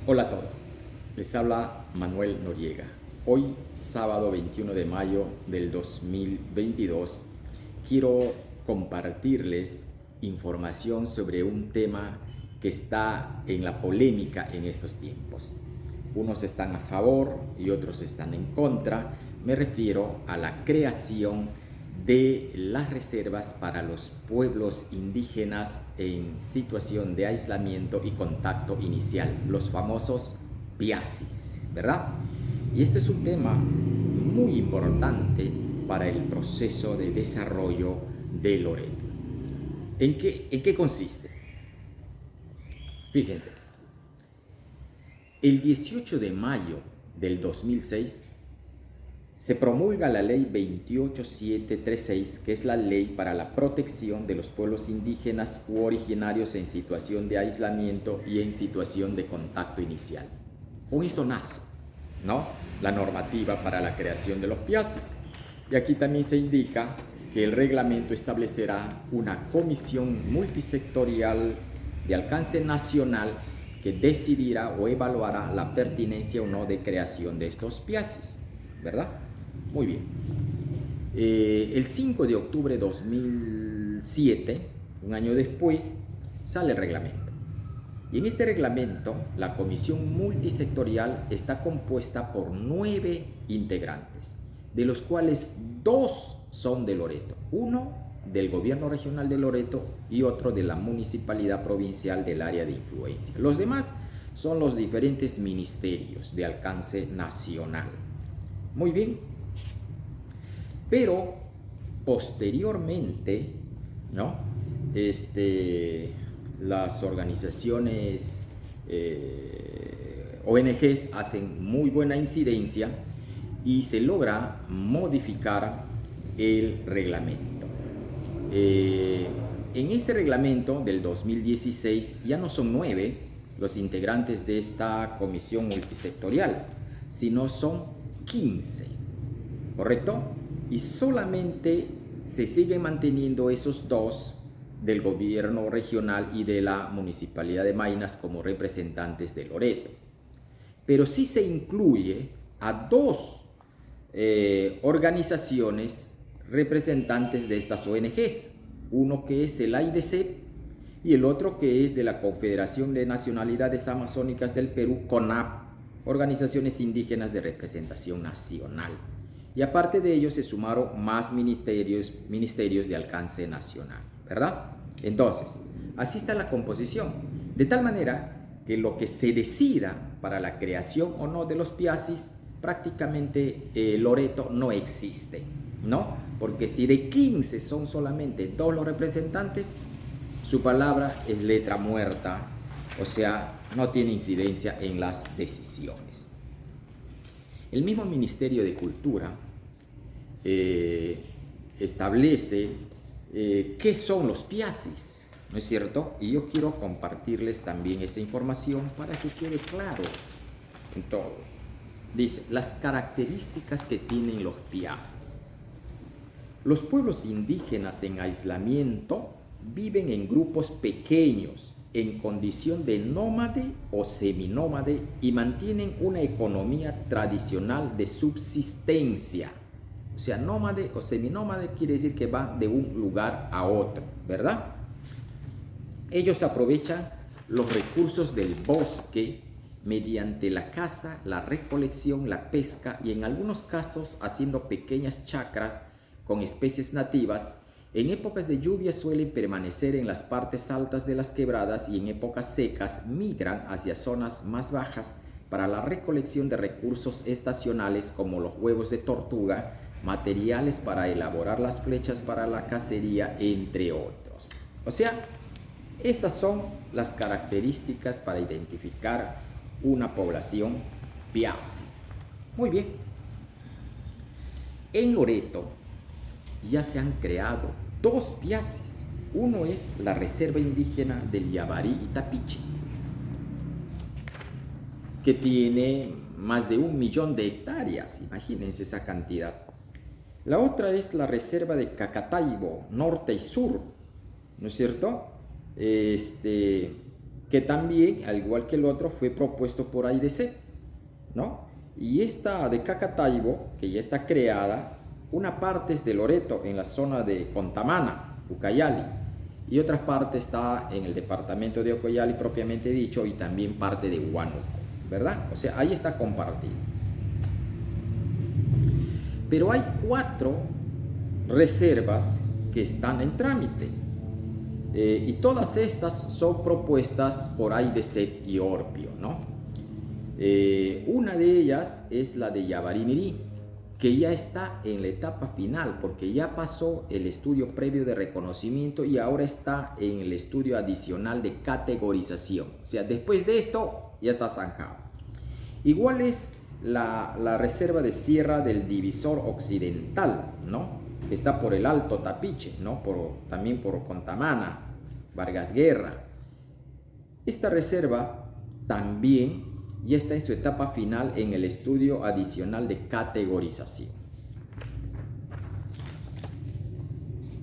Hola a todos, les habla Manuel Noriega. Hoy, sábado 21 de mayo del 2022, quiero compartirles información sobre un tema que está en la polémica en estos tiempos. Unos están a favor y otros están en contra. Me refiero a la creación de las reservas para los pueblos indígenas en situación de aislamiento y contacto inicial, los famosos PIACIS, ¿verdad? Y este es un tema muy importante para el proceso de desarrollo de Loreto. ¿En qué consiste? Fíjense, el 18 de mayo del 2006 se promulga la ley 28736, que es la ley para la protección de los pueblos indígenas u originarios en situación de aislamiento y en situación de contacto inicial. Con esto nace, ¿no?, la normativa para la creación de los PIACIS. Y aquí también se indica que el reglamento establecerá una comisión multisectorial de alcance nacional que decidirá o evaluará la pertinencia o no de creación de estos PIACIS, ¿verdad? Muy bien. El 5 de octubre de 2007, un año después, sale el reglamento. Y en este reglamento, la comisión multisectorial está compuesta por 9 integrantes, de los cuales 2 son de Loreto, uno del gobierno regional de Loreto y otro de la municipalidad provincial del área de influencia. Los demás son los diferentes ministerios de alcance nacional. Muy bien. Pero posteriormente, ¿no?, las organizaciones ONGs hacen muy buena incidencia y se logra modificar el reglamento. En este reglamento del 2016 ya no son 9 los integrantes de esta comisión multisectorial, sino son 15, ¿correcto? Y solamente se siguen manteniendo esos 2 del gobierno regional y de la municipalidad de Maynas como representantes de Loreto. Pero sí se incluye a 2 organizaciones representantes de estas ONGs, uno que es el AIDC y el otro que es de la Confederación de Nacionalidades Amazónicas del Perú, CONAP, organizaciones indígenas de representación nacional. Y aparte de ellos se sumaron más ministerios de alcance nacional, ¿verdad? Entonces, así está la composición, de tal manera que lo que se decida para la creación o no de los PIACIS, prácticamente Loreto no existe, ¿no? Porque si de 15 son solamente 2 los representantes, su palabra es letra muerta, o sea, no tiene incidencia en las decisiones. El mismo Ministerio de Cultura establece qué son los PIACIS, ¿no es cierto? Y yo quiero compartirles también esa información para que quede claro en todo. Dice, las características que tienen los PIACIS. Los pueblos indígenas en aislamiento viven en grupos pequeños, en condición de nómade o seminómade y mantienen una economía tradicional de subsistencia. O sea, nómade o seminómade quiere decir que va de un lugar a otro, ¿verdad? Ellos aprovechan los recursos del bosque mediante la caza, la recolección, la pesca y en algunos casos haciendo pequeñas chacras con especies nativas. En épocas de lluvia suelen permanecer en las partes altas de las quebradas y en épocas secas migran hacia zonas más bajas para la recolección de recursos estacionales como los huevos de tortuga, materiales para elaborar las flechas para la cacería, entre otros. O sea, esas son las características para identificar una población PIACI. Muy bien. En Loreto ya se han creado 2 PIACIs. Uno es la Reserva Indígena del Yavarí y Tapiche, que tiene más de 1 millón de hectáreas, imagínense esa cantidad. La otra es la Reserva de Cacataibo, norte y sur, ¿no es cierto? Que que también, al igual que el otro, fue propuesto por AIDC, ¿no? Y esta de Cacataibo, que ya está creada, una parte es de Loreto, en la zona de Contamana, Ucayali, y otra parte está en el departamento de Ucayali propiamente dicho, y también parte de Huánuco, ¿verdad? O sea, ahí está compartido. Pero hay 4 reservas que están en trámite, y todas estas son propuestas por AIDC y Orpio, ¿no? Una de ellas es la de Yabarimirí, que ya está en la etapa final porque ya pasó el estudio previo de reconocimiento y ahora está en el estudio adicional de categorización. O sea, después de esto ya está zanjado. Igual es la reserva de Sierra del Divisor Occidental, ¿no? Que está por el Alto Tapiche, ¿no? También por Contamana, Vargas Guerra. Esta reserva también ya está en su etapa final en el estudio adicional de categorización.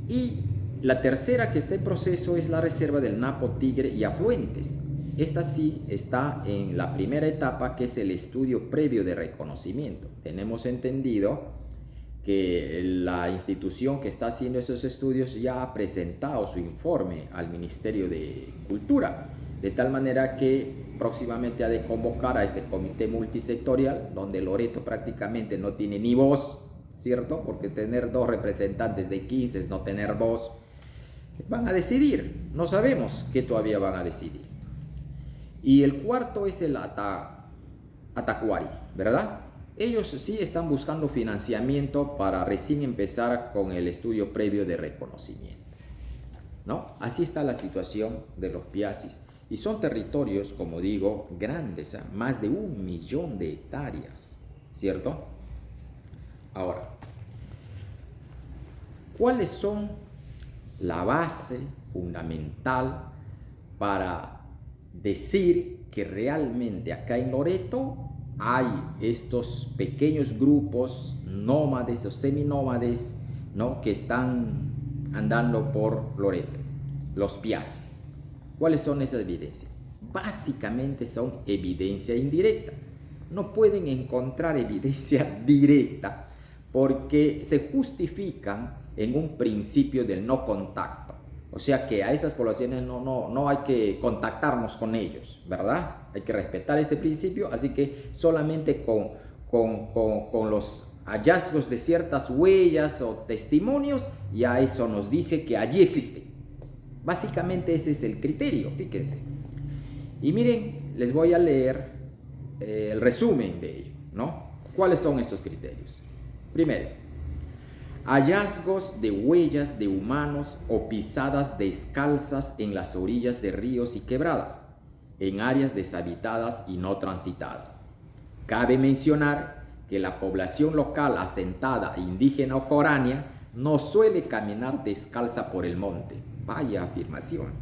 Y la tercera que está en proceso es la reserva del Napo Tigre y afluentes. Esta sí está en la primera etapa, que es el estudio previo de reconocimiento. Tenemos entendido que la institución que está haciendo esos estudios ya ha presentado su informe al Ministerio de Cultura, de tal manera que próximamente ha de convocar a este comité multisectorial, donde Loreto prácticamente no tiene ni voz, ¿cierto? Porque tener 2 representantes de 15 es no tener voz. Van a decidir, no sabemos qué todavía van a decidir. Y el cuarto es el Atacuari, ¿verdad? Ellos sí están buscando financiamiento para recién empezar con el estudio previo de reconocimiento, ¿no? Así está la situación de los Piasis. Y son territorios, como digo, grandes, más de 1 millón de hectáreas, ¿cierto? Ahora, ¿cuáles son la base fundamental para decir que realmente acá en Loreto hay estos pequeños grupos nómades o seminómades, ¿no? Que están andando por Loreto, los Piasis? ¿Cuáles son esas evidencias? Básicamente son evidencia indirecta. No pueden encontrar evidencia directa porque se justifican en un principio del no contacto. O sea que a estas poblaciones no hay que contactarnos con ellos, ¿verdad? Hay que respetar ese principio, así que solamente con los hallazgos de ciertas huellas o testimonios, ya eso nos dice que allí existe. Básicamente ese es el criterio, fíjense. Y miren, les voy a leer el resumen de ello, ¿no? ¿Cuáles son esos criterios? Primero, hallazgos de huellas de humanos o pisadas descalzas en las orillas de ríos y quebradas, en áreas deshabitadas y no transitadas. Cabe mencionar que la población local asentada, indígena o foránea, no suele caminar descalza por el monte. Vaya afirmación.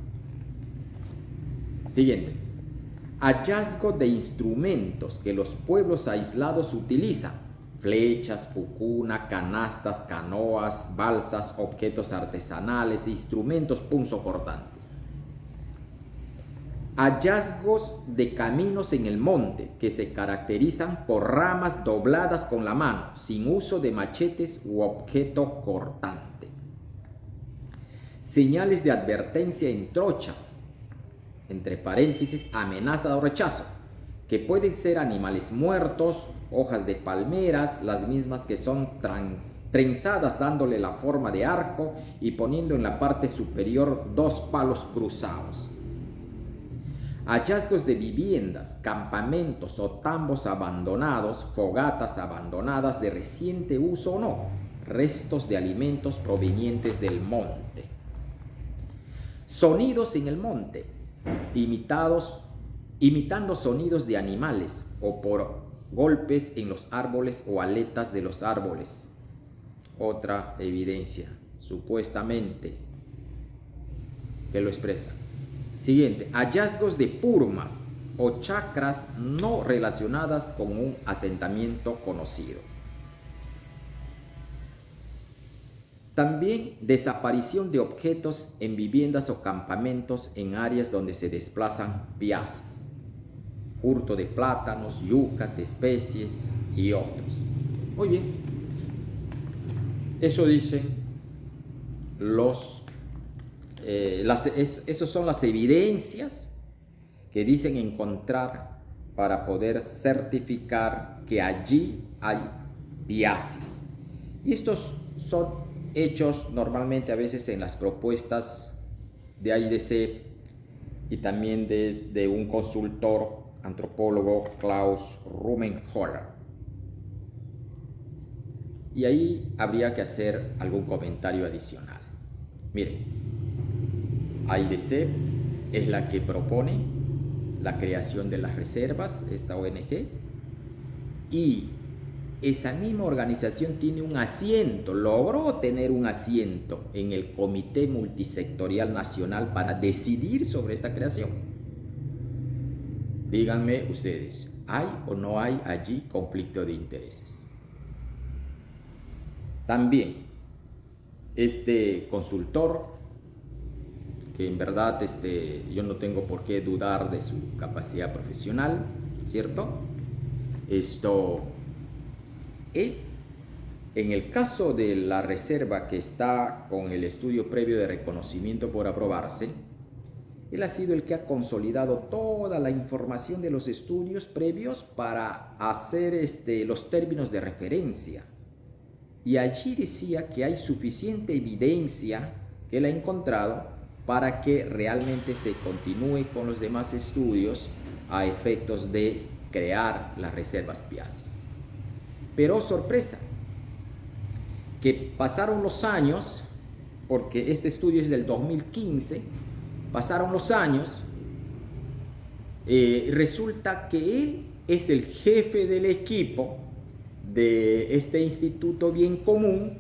Siguiente. Hallazgo de instrumentos que los pueblos aislados utilizan: flechas, pucuna, canastas, canoas, balsas, objetos artesanales, instrumentos punzocortantes. Hallazgos de caminos en el monte que se caracterizan por ramas dobladas con la mano, sin uso de machetes u objeto cortante. Señales de advertencia en trochas, entre paréntesis, amenaza o rechazo, que pueden ser animales muertos, hojas de palmeras, las mismas que son trenzadas dándole la forma de arco y poniendo en la parte superior 2 palos cruzados. Hallazgos de viviendas, campamentos o tambos abandonados, fogatas abandonadas de reciente uso o no, restos de alimentos provenientes del monte. Sonidos en el monte, imitando sonidos de animales o por golpes en los árboles o aletas de los árboles. Otra evidencia, supuestamente, que lo expresa. Siguiente, hallazgos de purmas o chacras no relacionadas con un asentamiento conocido. También desaparición de objetos en viviendas o campamentos en áreas donde se desplazan piazas. Hurto de plátanos, yucas, especies y otros. Muy bien. Eso dicen esas son las evidencias que dicen encontrar para poder certificar que allí hay piazas. Y estos son hechos normalmente a veces en las propuestas de AIDC y también de un consultor antropólogo, Klaus Rumenholler. Y ahí habría que hacer algún comentario adicional. Miren, AIDC es la que propone la creación de las reservas, esta ONG, y esa misma organización tiene un asiento, logró tener un asiento en el Comité Multisectorial Nacional para decidir sobre esta creación. Díganme ustedes, ¿hay o no hay allí conflicto de intereses? También, este consultor, que en verdad yo no tengo por qué dudar de su capacidad profesional, ¿cierto? En el caso de la reserva que está con el estudio previo de reconocimiento por aprobarse, él ha sido el que ha consolidado toda la información de los estudios previos para hacer los términos de referencia. Y allí decía que hay suficiente evidencia que él ha encontrado para que realmente se continúe con los demás estudios a efectos de crear las reservas piazas. Pero sorpresa, que pasaron los años, porque este estudio es del 2015, pasaron los años, resulta que él es el jefe del equipo de este Instituto Bien Común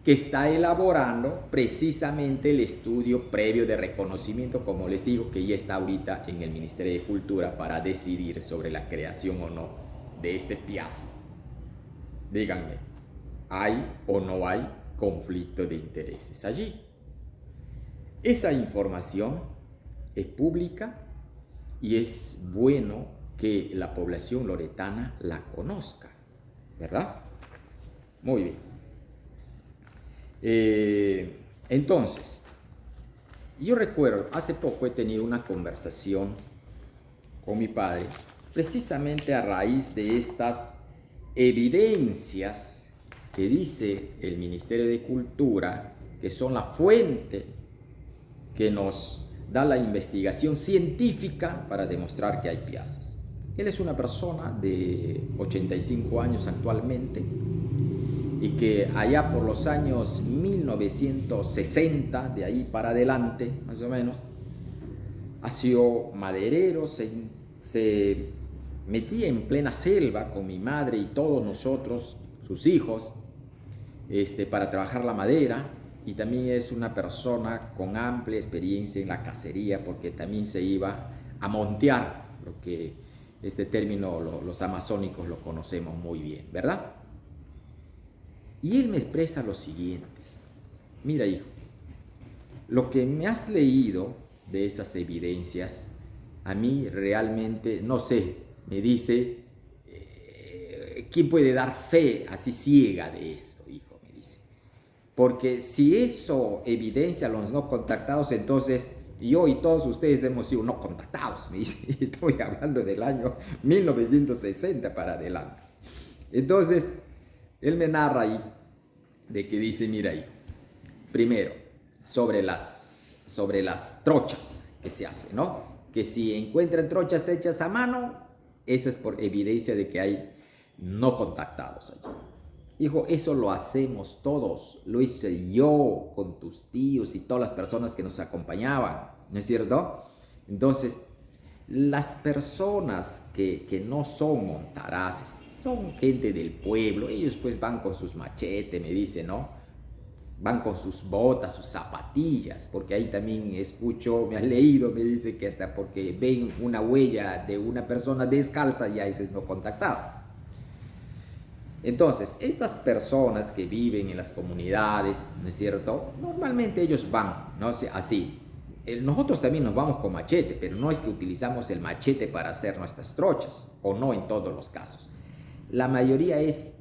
que está elaborando precisamente el estudio previo de reconocimiento, como les digo, que ya está ahorita en el Ministerio de Cultura para decidir sobre la creación o no de este piazza. Díganme, ¿hay o no hay conflicto de intereses allí? Esa información es pública y es bueno que la población loretana la conozca, ¿verdad? Muy bien. Entonces, yo recuerdo, hace poco he tenido una conversación con mi padre, precisamente a raíz de estas evidencias que dice el Ministerio de Cultura, que son la fuente que nos da la investigación científica para demostrar que hay piazas. Él es una persona de 85 años actualmente y que allá por los años 1960, de ahí para adelante, más o menos, ha sido maderero, se metía en plena selva con mi madre y todos nosotros, sus hijos, para trabajar la madera, y también es una persona con amplia experiencia en la cacería, porque también se iba a montear, lo que este término los amazónicos lo conocemos muy bien, ¿verdad? Y él me expresa lo siguiente: mira, hijo, lo que me has leído de esas evidencias, a mí realmente, no sé, me dice, ¿quién puede dar fe así ciega de eso, hijo? Me dice. Porque si eso evidencia a los no contactados, entonces yo y todos ustedes hemos sido no contactados, me dice. Estoy hablando del año 1960 para adelante. Entonces, él me narra ahí de que dice, mira ahí, primero, sobre las trochas que se hacen, ¿no? Que si encuentran trochas hechas a mano, esa es por evidencia de que hay no contactados allí. Hijo, eso lo hacemos todos, lo hice yo con tus tíos y todas las personas que nos acompañaban, ¿no es cierto? Entonces, las personas que no son montaraces, son gente del pueblo, ellos pues van con sus machetes, me dice, ¿no? Van con sus botas, sus zapatillas, porque ahí también escucho, me han leído, me dice que hasta porque ven una huella de una persona descalza ya ese es no contactado. Entonces, estas personas que viven en las comunidades, ¿no es cierto? Normalmente ellos van, ¿no? Así. Nosotros también nos vamos con machete, pero no es que utilizamos el machete para hacer nuestras trochas, o no en todos los casos. La mayoría es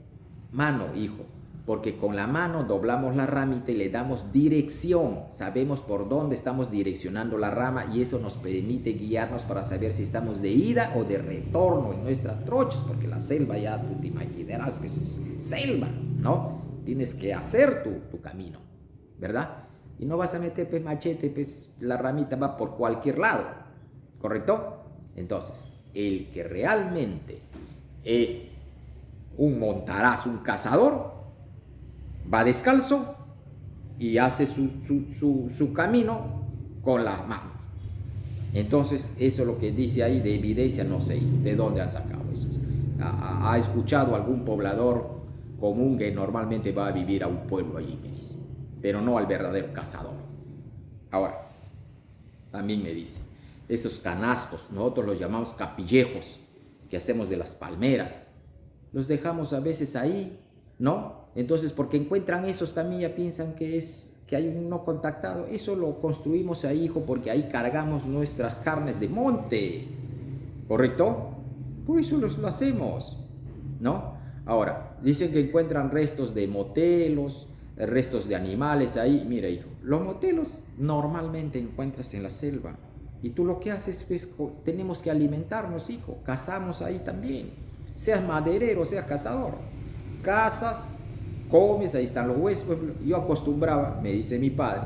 mano, hijo, porque con la mano doblamos la ramita y le damos dirección. Sabemos por dónde estamos direccionando la rama y eso nos permite guiarnos para saber si estamos de ida o de retorno en nuestras trochas, porque la selva ya tú te imaginarás que es selva, ¿no? Tienes que hacer tu camino, ¿verdad? Y no vas a meter pues, machete, pues la ramita va por cualquier lado, ¿correcto? Entonces, el que realmente es un montaraz, un cazador, va descalzo y hace su camino con la mano. Entonces, eso es lo que dice ahí de evidencia, no sé de dónde han sacado eso. ¿Ha escuchado algún poblador común que normalmente va a vivir a un pueblo allí, me dice, pero no al verdadero cazador? Ahora, también me dice, esos canastos, nosotros los llamamos capillejos, que hacemos de las palmeras, los dejamos a veces ahí, ¿no? Entonces, porque encuentran esos también ya piensan que hay un no contactado. Eso lo construimos ahí, hijo, porque ahí cargamos nuestras carnes de monte, ¿correcto? Por eso lo hacemos, ¿no? Ahora, dicen que encuentran restos de motelos, restos de animales ahí. Mira, hijo, los motelos normalmente encuentras en la selva. Y tú lo que haces, pues, tenemos que alimentarnos, hijo. Cazamos ahí también. Seas maderero, seas cazador. Cazas, comes, ahí están los huesos. Yo acostumbraba, me dice mi padre,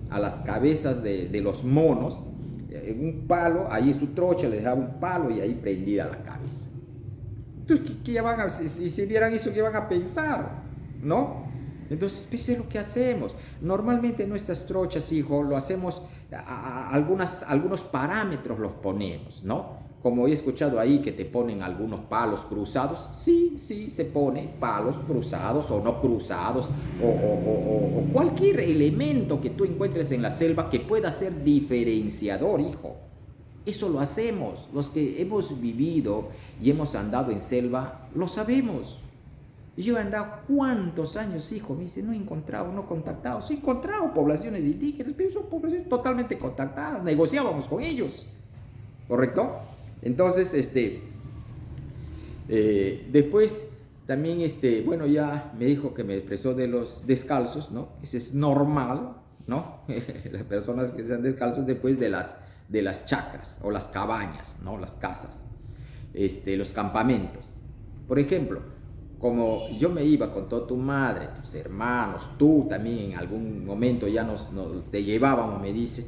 a las cabezas de los monos, en un palo, ahí en su trocha le dejaba un palo y ahí prendida la cabeza. Entonces, ¿qué van a, si vieran eso, qué van a pensar? ¿No? Entonces, pues es lo que hacemos. Normalmente nuestras trochas, hijo, lo hacemos, algunos parámetros los ponemos, ¿no? Como he escuchado ahí que te ponen algunos palos cruzados, sí, se pone palos cruzados o no cruzados, o cualquier elemento que tú encuentres en la selva que pueda ser diferenciador, hijo. Eso lo hacemos. Los que hemos vivido y hemos andado en selva, lo sabemos. Yo he andado cuántos años, hijo, me dice, no he encontrado, no contactado. Sí he encontrado poblaciones indígenas, pero son poblaciones totalmente contactadas, negociábamos con ellos, ¿correcto? Entonces, después también, bueno, ya me dijo que me expresó de los descalzos, ¿no? Eso es normal, ¿no? Las personas que sean descalzos después de las chacras o las cabañas, ¿no? Las casas, los campamentos. Por ejemplo, como yo me iba con toda tu madre, tus hermanos, tú también en algún momento ya te llevábamos, me dice,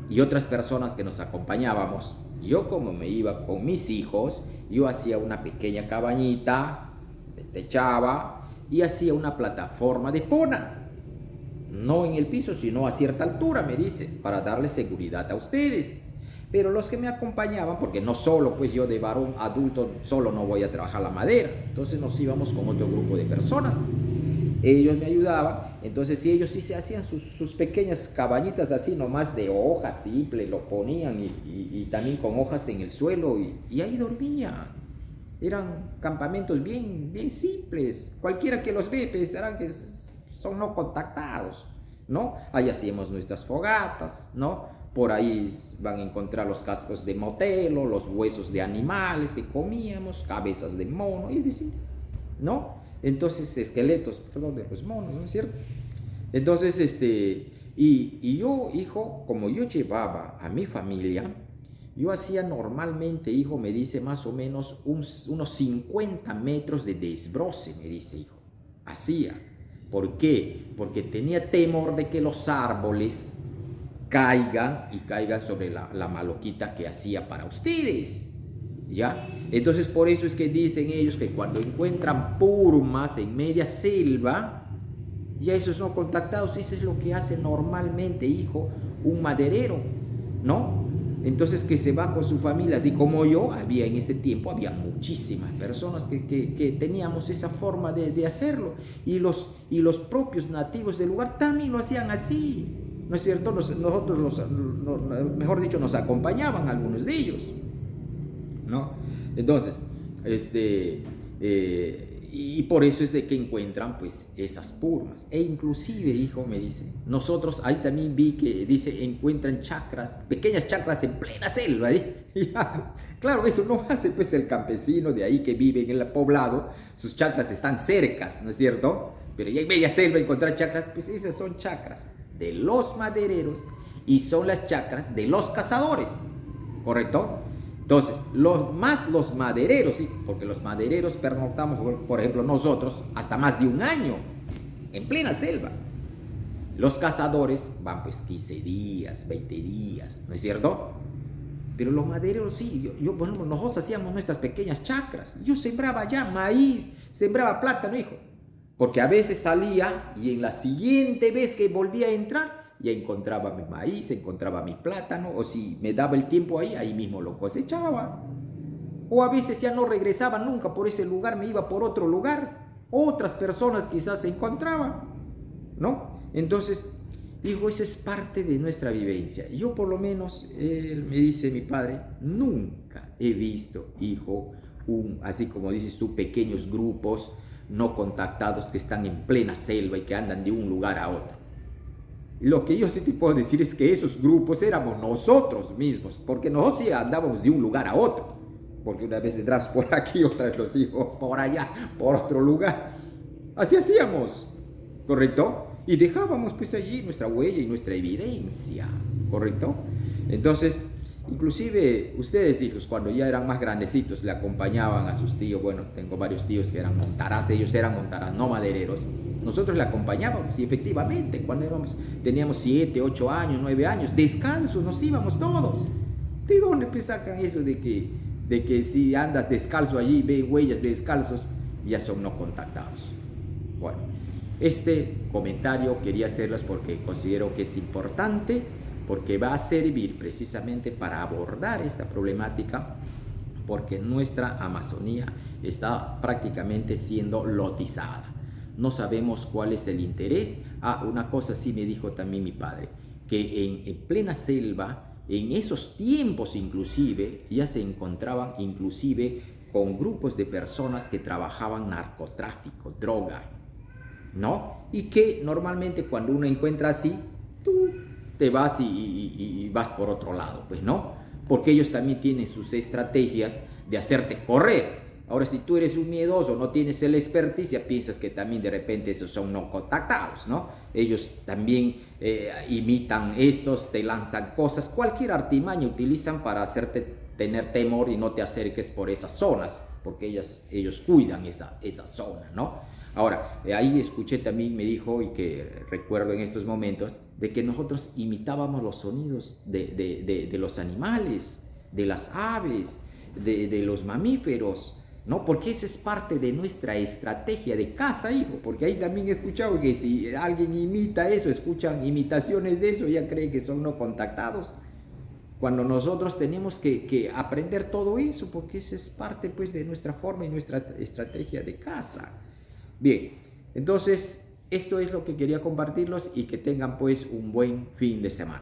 y otras personas que nos acompañábamos. Yo como me iba con mis hijos, yo hacía una pequeña cabañita, techaba y hacía una plataforma de pona. No en el piso, sino a cierta altura, me dice, para darle seguridad a ustedes. Pero los que me acompañaban, porque no solo, pues yo de varón adulto solo no voy a trabajar la madera, entonces nos íbamos con otro grupo de personas. Ellos me ayudaban, entonces ellos sí se hacían sus pequeñas cabañitas así nomás de hojas simples, lo ponían y también con hojas en el suelo y ahí dormían. Eran campamentos bien simples, cualquiera que los ve pensarán que son no contactados, ¿no? Ahí hacíamos nuestras fogatas, ¿no? Por ahí van a encontrar los cascos de motelo, los huesos de animales que comíamos, cabezas de mono, es decir, ¿no? Entonces, esqueletos, perdón, de los monos, ¿no es cierto? Entonces, y yo, hijo, como yo llevaba a mi familia, yo hacía normalmente, hijo, me dice más o menos unos 50 metros de desbroce, me dice, hijo. Hacía. ¿Por qué? Porque tenía temor de que los árboles caigan sobre la maloquita que hacía para ustedes. ¿Ya? Entonces por eso es que dicen ellos que cuando encuentran purmas en media selva, ya esos no contactados, eso es lo que hace normalmente, hijo, un maderero, ¿no? Entonces que se va con su familia, así como yo, había en ese tiempo, había muchísimas personas que teníamos esa forma de hacerlo, y los propios nativos del lugar también lo hacían así, ¿no es cierto? Nosotros, mejor dicho, nos acompañaban algunos de ellos, ¿no? Entonces, Y por eso es de que encuentran pues esas purmas. E inclusive, hijo, me dice, nosotros ahí también vi que dice encuentran chacras, pequeñas chacras en plena selva. Claro, eso no hace pues el campesino de ahí que vive en el poblado, sus chacras están cercas, ¿no es cierto? Pero ya en media selva encontrar chacras, pues esas son chacras de los madereros y son las chacras de los cazadores, ¿correcto? Entonces, los madereros, sí, porque los madereros pernoctamos, por ejemplo, nosotros, hasta más de un año, en plena selva. Los cazadores van pues 15 días, 20 días, ¿no es cierto? Pero los madereros sí, bueno, nosotros hacíamos nuestras pequeñas chacras. Yo sembraba ya maíz, sembraba plátano, hijo. Porque a veces salía y en la siguiente vez que volvía a entrar, ya encontraba mi maíz, encontraba mi plátano, o si me daba el tiempo ahí mismo lo cosechaba. O a veces ya no regresaba nunca por ese lugar, me iba por otro lugar. Otras personas quizás se encontraban, ¿no? Entonces, digo, eso es parte de nuestra vivencia. Yo por lo menos, me dice mi padre, nunca he visto, hijo, así como dices tú, pequeños grupos no contactados que están en plena selva y que andan de un lugar a otro. Lo que yo sí te puedo decir es que esos grupos éramos nosotros mismos, porque nosotros sí andábamos de un lugar a otro, porque una vez detrás por aquí, otra vez los hijos por allá, por otro lugar. Así hacíamos, ¿correcto? Y dejábamos pues allí nuestra huella y nuestra evidencia, ¿correcto? Entonces, inclusive ustedes, hijos, cuando ya eran más grandecitos, le acompañaban a sus tíos. Bueno, tengo varios tíos que eran montaraz, ellos eran montaraz, no madereros. Nosotros le acompañábamos y efectivamente, cuando teníamos 7, 8 años, 9 años, descalzos nos íbamos todos. ¿De dónde pues sacan eso de que si andas descalzo allí, ve huellas descalzos, ya son no contactados? Bueno, este comentario quería hacerlos porque considero que es importante, porque va a servir precisamente para abordar esta problemática, porque nuestra Amazonía está prácticamente siendo lotizada. No sabemos cuál es el interés. Una cosa sí me dijo también mi padre, que en plena selva, en esos tiempos inclusive, ya se encontraban inclusive con grupos de personas que trabajaban narcotráfico, droga, ¿no? Y que normalmente cuando uno encuentra así, tú te vas y vas por otro lado, pues, ¿no? Porque ellos también tienen sus estrategias de hacerte correr. Ahora, si tú eres un miedoso, no tienes el experticia, piensas que también de repente esos son no contactados, ¿no? Ellos también imitan estos, te lanzan cosas, cualquier artimaña utilizan para hacerte tener temor y no te acerques por esas zonas, porque ellos cuidan esa zona, ¿no? Ahora, ahí escuché también, me dijo, y que recuerdo en estos momentos, de que nosotros imitábamos los sonidos de los animales, de las aves, de los mamíferos, ¿no? Porque esa es parte de nuestra estrategia de caza, hijo, porque ahí también he escuchado que si alguien imita eso, escuchan imitaciones de eso, ya creen que son no contactados, cuando nosotros tenemos que aprender todo eso, porque esa es parte pues de nuestra forma y nuestra estrategia de caza. Bien, entonces esto es lo que quería compartirlos y que tengan pues un buen fin de semana.